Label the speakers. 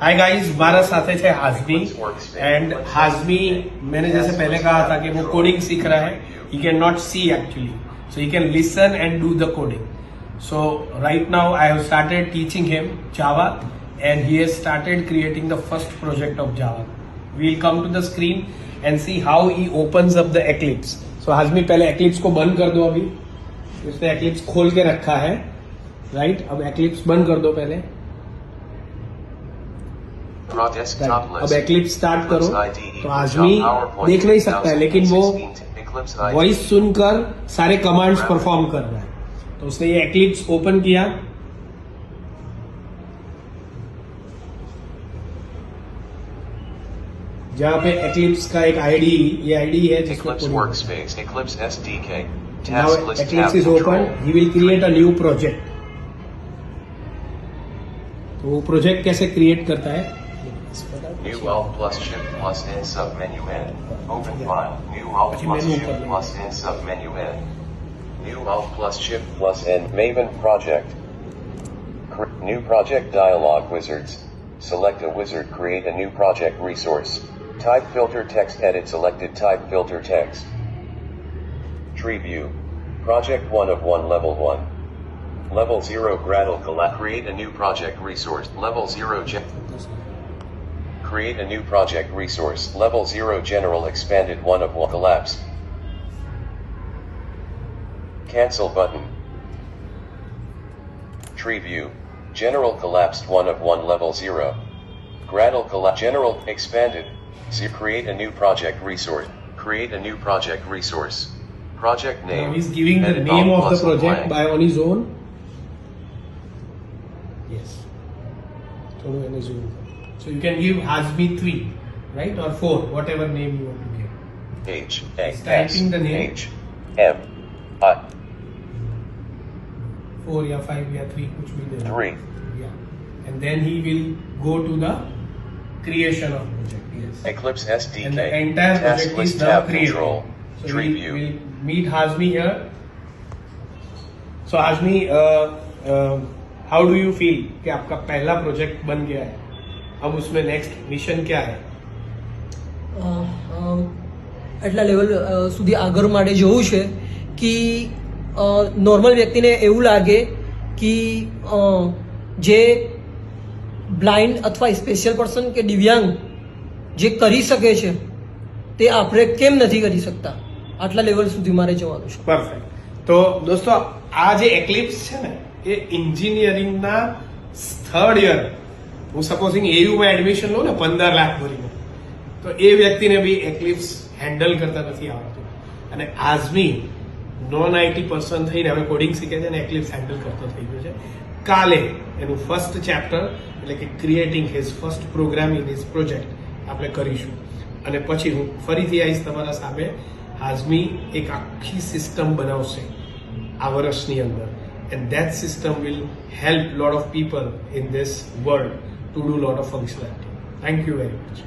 Speaker 1: Hi guys, हमारा साथ है हाजमी एंड हाजमी मैंने जैसे पहले कहा था कि वो कोडिंग सीख रहा है. He can not see actually, so he can listen and do the coding. So right now I have started teaching him Java and he has started creating the first project of Java. We'll come to the screen and see how he opens up the Eclipse. So Hashmi पहले Eclipse को बंद कर दो. अभी उसने Eclipse खोल के रखा है, राइट? अब Eclipse बंद कर दो पहले. अब Eclipse स्टार्ट करो. तो हाजमी देख नहीं सकता है, लेकिन वो वॉइस सुनकर सारे कमांड्स परफॉर्म कर रहा है. तो उसने ये Eclipse ओपन किया. जहाँ पे Eclipse का एक आईडी, ये आईडी है जिसमें
Speaker 2: Eclipse SDK.
Speaker 1: Now Eclipse is open. He will create a new project. तो वो प्रोजेक्ट कैसे क्रिएट करता है?
Speaker 2: New Alt plus Shift plus N sub menu N. Open file. New Alt plus Shift plus N sub menu N. New Alt plus Shift plus N. Maven project. New project dialog wizards. Select a wizard. Create a new project resource. Type filter text. Edit selected type filter text. Tree view. Project 1 of 1 level 1. Level 0 Gradle collapse. Create a new project resource. Level 0 Create a new project resource. Level 0 General expanded 1 of 1 collapse. Cancel button. Tree view. General collapsed 1 of 1 level 0. Gradle collapse. General expanded. Create a new project resource. Create a new project resource. Project name.
Speaker 1: Now he's giving the name of the project by on his own. Yes. So you can give Hazmi 3, right? Or 4, whatever name you want to give.
Speaker 2: H A S
Speaker 1: Typing the name.
Speaker 2: H M I
Speaker 1: 4 या 5 या 3 कुछ भी दे.
Speaker 2: 3.
Speaker 1: Yeah. And then he will go to the creation of project. Yes.
Speaker 2: Eclipse SDK.
Speaker 1: And the entire
Speaker 2: Task
Speaker 1: project
Speaker 2: list
Speaker 1: is now
Speaker 2: tab
Speaker 1: created.
Speaker 2: control.
Speaker 1: So
Speaker 2: Tree
Speaker 1: we
Speaker 2: view.
Speaker 1: will meet Hazmi here. So Hazmi, how do you feel कि आपका पहला project बन गया है? अब उसमें next mission क्या है?
Speaker 3: એટલા લેવલ સુધી આગળ માટે જોવું છે કે નોર્મલ વ્યક્તિને એવું લાગે કે જે બ્લાઇન્ડ અથવા સ્પેશિયલ પર્સન કે દિવ્યાંગ જે કરી શકે છે તે આપણે કેમ નથી કરી શકતા, આટલા લેવલ સુધી મારે જવાનું છે.
Speaker 1: પરફેક્ટ. તો દોસ્તો, આ જે Eclipse છે ને, એ એન્જિનિયરિંગના થર્ડ યર, હું સપોઝિંગ એયુમાં એડમિશન લો ને 15 લાખ ભરીને, તો એ વ્યક્તિને બી Eclipse હેન્ડલ કરતા નથી આવડતું. અને હાઝમી નોન આઈટી પર્સન થઈને હવે કોડિંગ શીખે છે અને Eclipse હેન્ડલ કરતો થઈ ગયો છે. કાલે એનું ફર્સ્ટ ચેપ્ટર એટલે કે creating his first program in his project આપણે કરીશું. અને પછી હું ફરીથી આવીશ તમારા સામે. હાઝમી એક આખી સિસ્ટમ બનાવશે આ વર્ષની અંદર. And that system will help lot of people in this world to do lot of functionality. Thank you very much.